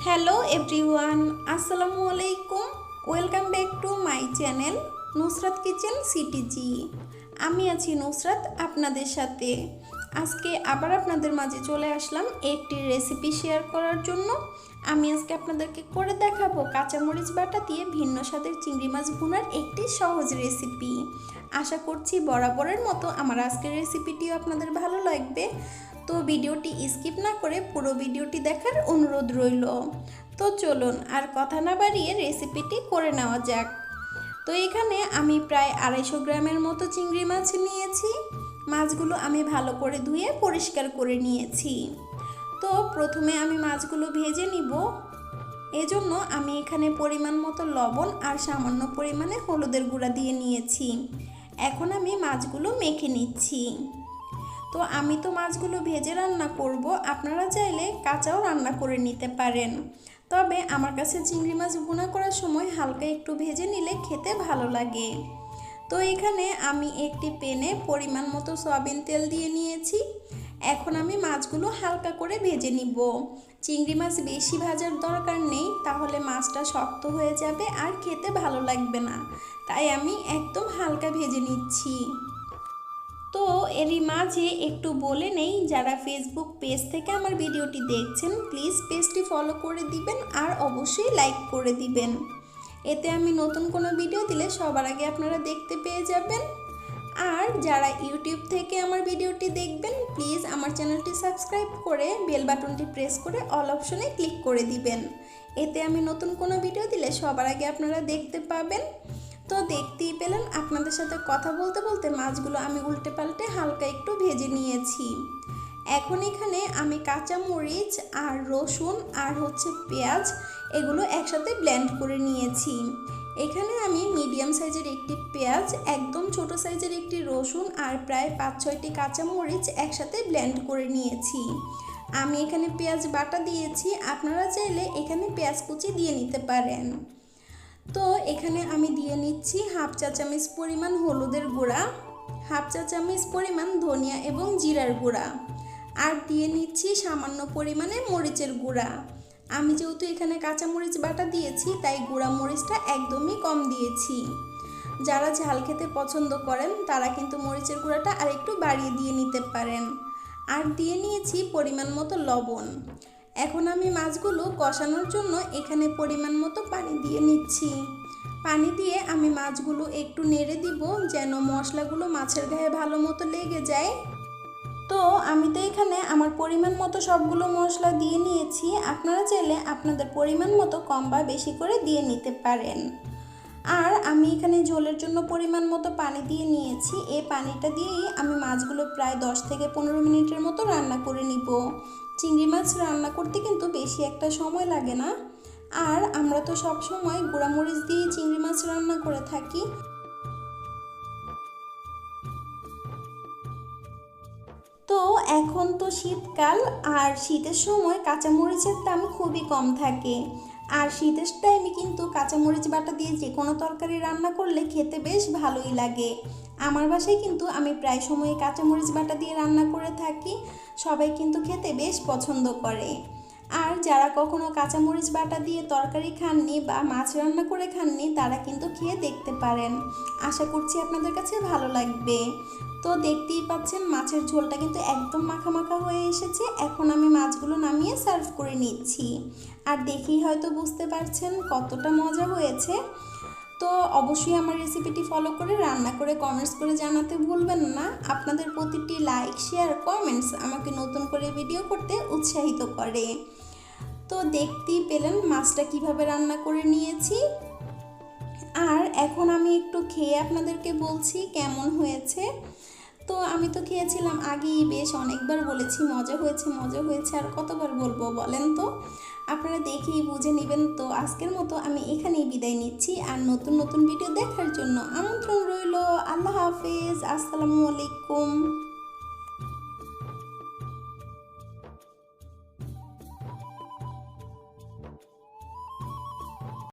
Hello everyone, আসসালামু আলাইকুম। Welcome back to my channel Nusrat kitchen CTG. আমি আছি নুসরাত আপনাদের সাথে। আজকে আবার আপনাদের মাঝে চলে আসলাম একটি রেসিপি শেয়ার করার জন্য। আমি আজকে আপনাদেরকে করে দেখাবো কাঁচামরিচ বাটা দিয়ে ভিন্ন স্বাদের চিংড়ি মাছ ভুনার একটি সহজ রেসিপি। আশা করছি বরাবরের মতো আমার আজকের রেসিপিটিও আপনাদের ভালো লাগবে। তো ভিডিওটি স্কিপ না করে পুরো ভিডিওটি দেখার অনুরোধ রইল। তো চলুন আর কথা না বাড়িয়ে রেসিপিটি করে নেওয়া যাক। তো এখানে আমি প্রায় 250 গ্রামের মতো চিংড়ি মাছ নিয়েছি। মাছগুলো আমি ভালো করে ধুয়ে পরিষ্কার করে নিয়েছি। তো প্রথমে আমি মাছগুলো ভেজে নিব। এজন্য আমি এখানে পরিমাণ মতো লবণ আর সামান্য পরিমাণে হলুদের গুঁড়া দিয়ে নিয়েছি। এখন আমি মাছগুলো মেখে নিচ্ছি। তো আমি তো মাছগুলো ভেজে রান্না করব, আপনারা চাইলে কাঁচাও রান্না করে নিতে পারেন। তবে আমার কাছে চিংড়ি মাছ ভুনা করার সময় হালকা একটু ভেজে নিলে খেতে ভালো লাগে। তো এখানে আমি একটি প্যানে পরিমাণ মতো সয়াবিন তেল দিয়ে নিয়েছি। এখন আমি মাছগুলো হালকা করে ভেজে নিব। চিংড়ি মাছ বেশি ভাজার দরকার নেই, তাহলে মাছটা শক্ত হয়ে যাবে আর খেতে ভালো লাগবে না। তাই আমি একদম হালকা ভেজে নিচ্ছি। তো এরই মাঝে একটু বলে নেই, যারা ফেসবুক পেজ থেকে আমার ভিডিওটি দেখছেন প্লিজ পেজটি ফলো করে দিবেন আর অবশ্যই লাইক করে দিবেন। এতে আমি নতুন কোনো ভিডিও দিলে সবার আগে আপনারা দেখতে পেয়ে যাবেন। আর যারা ইউটিউব থেকে আমার ভিডিওটি দেখবেন প্লিজ আমার চ্যানেলটি সাবস্ক্রাইব করে বেল বাটনটি প্রেস করে অল অপশনে ক্লিক করে দিবেন। এতে আমি নতুন কোনো ভিডিও দিলে সবার আগে আপনারা দেখতে পাবেন। তো দেখতেই পেলেন আপনাদের সাথে কথা বলতে বলতে মাছগুলো আমি উল্টে পাল্টে হালকা একটু ভেজে নিয়েছি। এখন এখানে আমি কাঁচা মরিচ আর রসুন আর পেঁয়াজ এগুলো একসাথে ব্লেন্ড করে নিয়েছি। এখানে আমি মিডিয়াম সাইজের একটি পেঁয়াজ, একদম ছোট সাইজের একটি রসুন আর প্রায় 5-6টি কাঁচা মরিচ একসাথে ব্লেন্ড করে নিয়েছি। আমি এখানে পেঁয়াজ বাটা দিয়েছি, আপনারা চাইলে এখানে পেঁয়াজ কুচি দিয়ে নিতে পারেন। তো এখানে আমি দিয়ে নিচ্ছি 1/2 চা চামচ পরিমাণ হলুদের গুঁড়া, 1/2 চা চামচ পরিমাণ ধনিয়া এবং জিরার গুঁড়া, আর দিয়ে নিচ্ছি সামান্য পরিমাণে মরিচের গুঁড়া। আমি যেহেতু এখানে কাঁচা মরিচ বাটা দিয়েছি তাই গুঁড়া মরিচটা একদমই কম দিয়েছি। যারা ঝাল খেতে পছন্দ করেন তারা কিন্তু মরিচের গুঁড়াটা আর একটু বাড়িয়ে দিয়ে নিতে পারেন। আর দিয়ে নিয়েছি পরিমাণ মতো লবণ। এখন আমি মাছগুলো কষানোর জন্য এখানে পরিমাণ মতো পানি দিয়ে নিচ্ছি। পানি দিয়ে আমি মাছগুলো একটু নেড়ে দিব যেন মশলাগুলো মাছের গায়ে ভালো মতো লেগে যায়। তো আমি তো এখানে আমার পরিমাণ মতো সবগুলো মশলা দিয়ে নিয়েছি, আপনারা চাইলে আপনাদের পরিমাণ মতো কম বা বেশি করে দিয়ে নিতে পারেন। আর আমি এখানে ঝোলের জন্য পরিমাণ মতো পানি দিয়ে নিয়েছি। এই পানিটা দিয়েই আমি মাছগুলো প্রায় 10 থেকে 15 মিনিটের মতো রান্না করে নিব। চিংড়ি মাছ রান্না করতে কিন্তু বেশি একটা সময় লাগে না। আর আমরা তো সব সময় গুঁড়ামরিচ দিয়ে চিংড়ি মাছ রান্না করে থাকি। তো এখন তো শীতকাল, আর শীতের সময় কাঁচামরিচের দাম খুবই কম থাকে। আর শীতের টাইমে কিন্তু কাঁচামরিচ বাটা দিয়ে যে কোনো তরকারি রান্না করলে খেতে বেশ ভালোই লাগে। আমার বাসায় কিন্তু আমি প্রায় সময় কাঁচামরিচ বাটা দিয়ে রান্না করে থাকি, সবাই কিন্তু খেতে বেশ পছন্দ করে। আর যারা কখনো কাঁচামরিচ বাটা দিয়ে তরকারি খাননি বা মাছ রান্না করে খাননি তারা কিন্তু খেয়ে দেখতে পারেন। আশা করছি আপনাদের কাছে ভালো লাগবে। তো দেখতেই পাচ্ছেন মাছের ঝোলটা কিন্তু একদম মাখা মাখা হয়ে এসেছে। এখন আমি মাছগুলো নামিয়ে সার্ভ করে নিচ্ছি। আর দেখেই হয়তো বুঝতে পারছেন কতটা মজা হয়েছে। তো অবশ্যই আমার রেসিপিটি ফলো করে রান্না করে কমেন্টস করে জানাতে ভুলবেন না। আপনাদের প্রতিটি লাইক, শেয়ার, কমেন্টস আমাকে নতুন করে ভিডিও করতে উৎসাহিত করে। তো দেখতেই পেলেন মাছটা কিভাবে রান্না করে নিয়েছি। আর এখন আমি একটু খেয়ে আপনাদেরকে বলছি কেমন হয়েছে। তো আমি তো খেয়েছিলাম আগেই, বেশ অনেকবার বলেছি মজা হয়েছে মজা হয়েছে, আর কতবার বলবো বলেন তো। আপনারা দেখেই বুঝে নেবেন। তো আজকের মতো আমি এখানেই বিদায় নিচ্ছি। আর নতুন নতুন ভিডিও দেখার জন্য আমন্ত্রণ রইল। আল্লাহ হাফেজ, আসসালামু আলাইকুম।